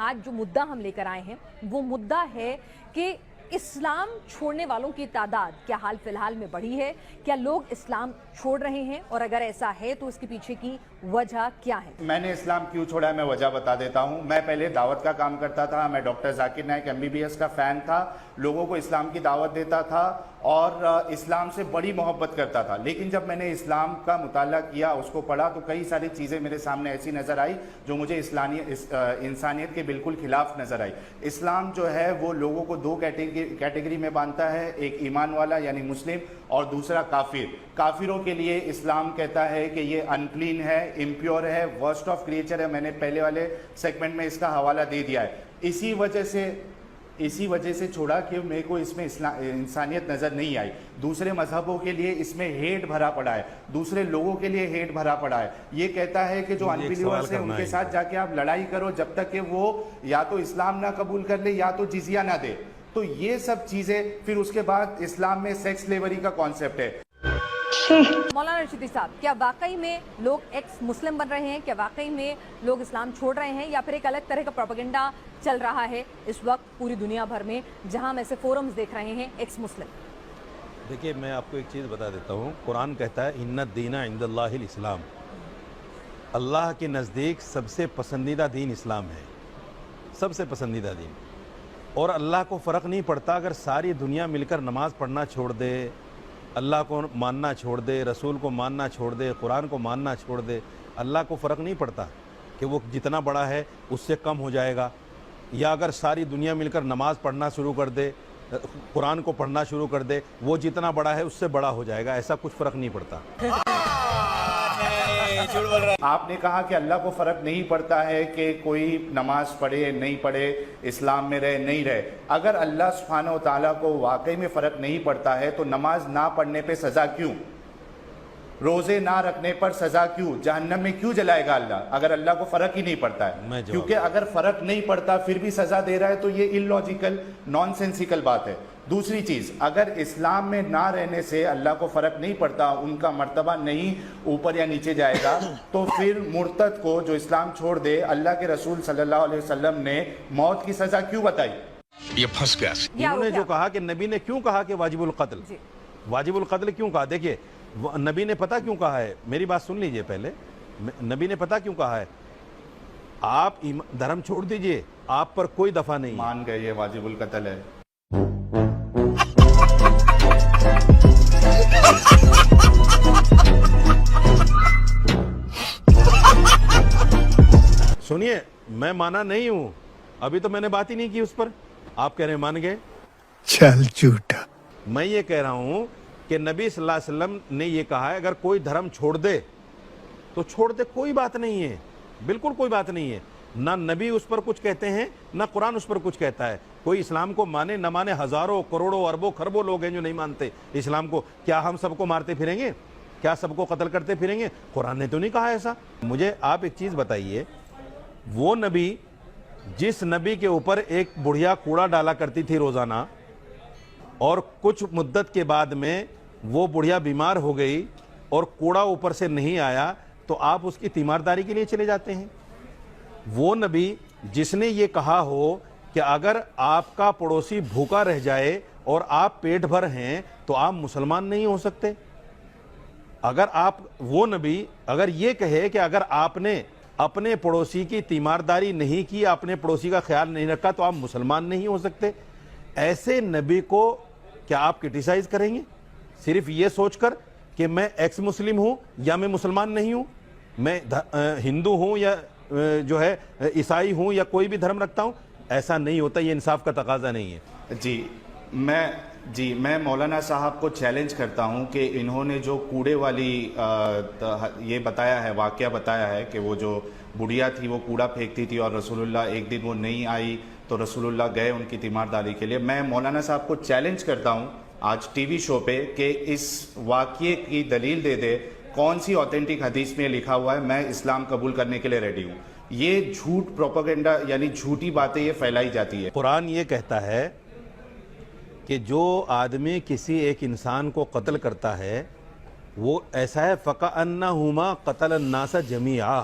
آج جو مدعا ہم لے کر آئے ہیں وہ مدعا ہے کہ اسلام چھوڑنے والوں کی تعداد کیا حال فی الحال میں بڑھی ہے؟ کیا لوگ اسلام چھوڑ رہے ہیں؟ اور اگر ایسا ہے تو اس کے پیچھے کی وجہ کیا ہے؟ میں نے اسلام کیوں چھوڑا ہے میں وجہ بتا دیتا ہوں. میں پہلے دعوت کا کام کرتا تھا. میں ڈاکٹر ذاکر نائک MBBS کا فین تھا. لوگوں کو اسلام کی دعوت دیتا تھا اور اسلام سے بڑی محبت کرتا تھا. لیکن جب میں نے اسلام کا مطالعہ کیا, اس کو پڑھا, تو کئی ساری چیزیں میرے سامنے ایسی نظر آئی جو مجھے انسانیت کے بالکل خلاف نظر آئی. اسلام جو ہے وہ لوگوں کو دو کیٹیگری میں باندھتا ہے, ایک ایمان والا یعنی مسلم اور دوسرا کافر. کافروں کے لیے اسلام کہتا ہے کہ یہ انکلین ہے, امپیور ہے, ورسٹ آف کریچر ہے. میں نے پہلے والے سیگمنٹ میں اس کا حوالہ دے دیا ہے. اسی وجہ سے چھوڑا کہ میرے کو اس میں انسانیت نظر نہیں آئی. دوسرے مذہبوں کے لیے اس میں ہیٹ بھرا پڑا ہے, دوسرے لوگوں کے لیے ہیٹ بھرا پڑا ہے. یہ کہتا ہے کہ جو انبلیورز ہیں ان کے ساتھ جا کے آپ لڑائی کرو جب تک کہ وہ یا تو اسلام نہ قبول کر لے یا تو جزیہ نہ دے. تو یہ سب چیزیں. پھر اس کے بعد اسلام میں سیکس سلیوری کا کانسیپٹ ہے. مولانا رشیدی صاحب, کیا واقعی میں لوگ ایکس مسلم بن رہے ہیں؟ کیا واقعی میں لوگ اسلام چھوڑ رہے ہیں, یا پھر ایک الگ طرح کا پروپیگنڈا چل رہا ہے اس وقت پوری دنیا بھر میں, جہاں ہم ایسے فورمز دیکھ رہے ہیں ایکس مسلم؟ دیکھیے, میں آپ کو ایک چیز بتا دیتا ہوں. قرآن کہتا ہے ان الدین عند اللہ الاسلام. اللہ کے نزدیک سب سے پسندیدہ دین اسلام ہے, سب سے پسندیدہ دین. اور اللہ کو فرق نہیں پڑتا اگر ساری دنیا مل کر نماز پڑھنا چھوڑ دے, اللہ کو ماننا چھوڑ دے, رسول کو ماننا چھوڑ دے, قرآن کو ماننا چھوڑ دے. اللہ کو فرق نہیں پڑتا کہ وہ جتنا بڑا ہے اس سے کم ہو جائے گا, یا اگر ساری دنیا مل کر نماز پڑھنا شروع کر دے, قرآن کو پڑھنا شروع کر دے, وہ جتنا بڑا ہے اس سے بڑا ہو جائے گا. ایسا کچھ فرق نہیں پڑتا. آپ نے کہا کہ اللہ کو فرق نہیں پڑتا ہے کہ کوئی نماز پڑھے نہیں پڑھے, اسلام میں رہے نہیں رہے. اگر اللہ سبحانہ و تعالیٰ کو واقعی میں فرق نہیں پڑتا ہے تو نماز نہ پڑھنے پہ سزا کیوں, روزے نہ رکھنے پر سزا کیوں, جہنم میں کیوں جلائے گا اللہ اگر اللہ کو فرق ہی نہیں پڑتا ہے؟ کیونکہ اگر فرق نہیں پڑتا پھر بھی سزا دے رہا ہے تو یہ ان لاجیکل نان سینسیکل بات ہے. دوسری چیز, اگر اسلام میں نہ رہنے سے اللہ کو فرق نہیں پڑتا, ان کا مرتبہ نہیں اوپر یا نیچے جائے گا, تو پھر مرتد کو جو اسلام چھوڑ دے, اللہ کے رسول صلی اللہ علیہ وسلم نے موت کی سزا کیوں بتائی؟ یہ پھنس گیا. انہوں نے جو کہا کہ نبی نے کیوں کہا کہ واجب القتل, واجب القتل کیوں کہا؟ دیکھیے, نبی نے پتہ کیوں کہا ہے, میری بات سن لیجئے پہلے. نبی نے پتہ کیوں کہا ہے, آپ دھرم چھوڑ دیجئے, آپ پر کوئی دفعہ نہیں. مان گئے یہ واجب القتل ہے. سنیے, میں مانا نہیں ہوں, ابھی تو میں نے بات ہی نہیں کی اس پر. آپ کہہ رہے ہیں مان گئے. چل جھوٹا. میں یہ کہہ رہا ہوں کہ نبی صلی اللہ علیہ وسلم نے یہ کہا ہے اگر کوئی دھرم چھوڑ دے تو چھوڑ دے, کوئی بات نہیں ہے, بالکل کوئی بات نہیں ہے. نہ نبی اس پر کچھ کہتے ہیں نہ قرآن اس پر کچھ کہتا ہے. کوئی اسلام کو مانے نہ مانے, ہزاروں کروڑوں اربوں خربوں لوگ ہیں جو نہیں مانتے اسلام کو. کیا ہم سب کو مارتے پھریں گے؟ کیا سب کو قتل کرتے پھریں گے؟ قرآن نے تو نہیں کہا ایسا. مجھے آپ ایک چیز بتائیے, وہ نبی جس نبی کے اوپر ایک بڑھیا کوڑا ڈالا کرتی تھی روزانہ, اور کچھ مدت کے بعد میں وہ بڑھیا بیمار ہو گئی اور کوڑا اوپر سے نہیں آیا, تو آپ اس کی تیمارداری کے لیے چلے جاتے ہیں. وہ نبی جس نے یہ کہا ہو کہ اگر آپ کا پڑوسی بھوکا رہ جائے اور آپ پیٹ بھر ہیں تو آپ مسلمان نہیں ہو سکتے. اگر آپ, وہ نبی اگر یہ کہے کہ اگر آپ نے اپنے پڑوسی کی تیمارداری نہیں کی, اپنے پڑوسی کا خیال نہیں رکھا, تو آپ مسلمان نہیں ہو سکتے. ایسے نبی کو کیا آپ کرٹیسائز کریں گے صرف یہ سوچ کر کہ میں ایکس مسلم ہوں یا میں مسلمان نہیں ہوں, میں ہندو ہوں یا جو ہے عیسائی ہوں یا کوئی بھی دھرم رکھتا ہوں؟ ایسا نہیں ہوتا, یہ انصاف کا تقاضا نہیں ہے. میں مولانا صاحب کو چیلنج کرتا ہوں کہ انہوں نے جو کوڑے والی یہ بتایا ہے, واقعہ بتایا ہے کہ وہ جو بڑھیا تھی وہ کوڑا پھینکتی تھی اور رسول اللہ ایک دن وہ نہیں آئی تو رسول اللہ گئے ان کی تیمارداری کے لیے. میں مولانا صاحب کو چیلنج کرتا ہوں آج ٹی وی شو پہ کہ اس واقعے کی دلیل دے دے, کون سی آتھینٹک حدیث میں لکھا ہوا ہے میں اسلام قبول کرنے کے لیے ریڈی ہوں. یہ جھوٹ پروپیگنڈا یعنی جھوٹی باتیں یہ پھیلائی جاتی ہے. قرآن یہ کہتا ہے کہ جو آدمی کسی ایک انسان کو قتل کرتا ہے وہ ایسا ہے فَكَأَنَّهُمَا قَتَلَ النَّاسَ جَمِيعًا,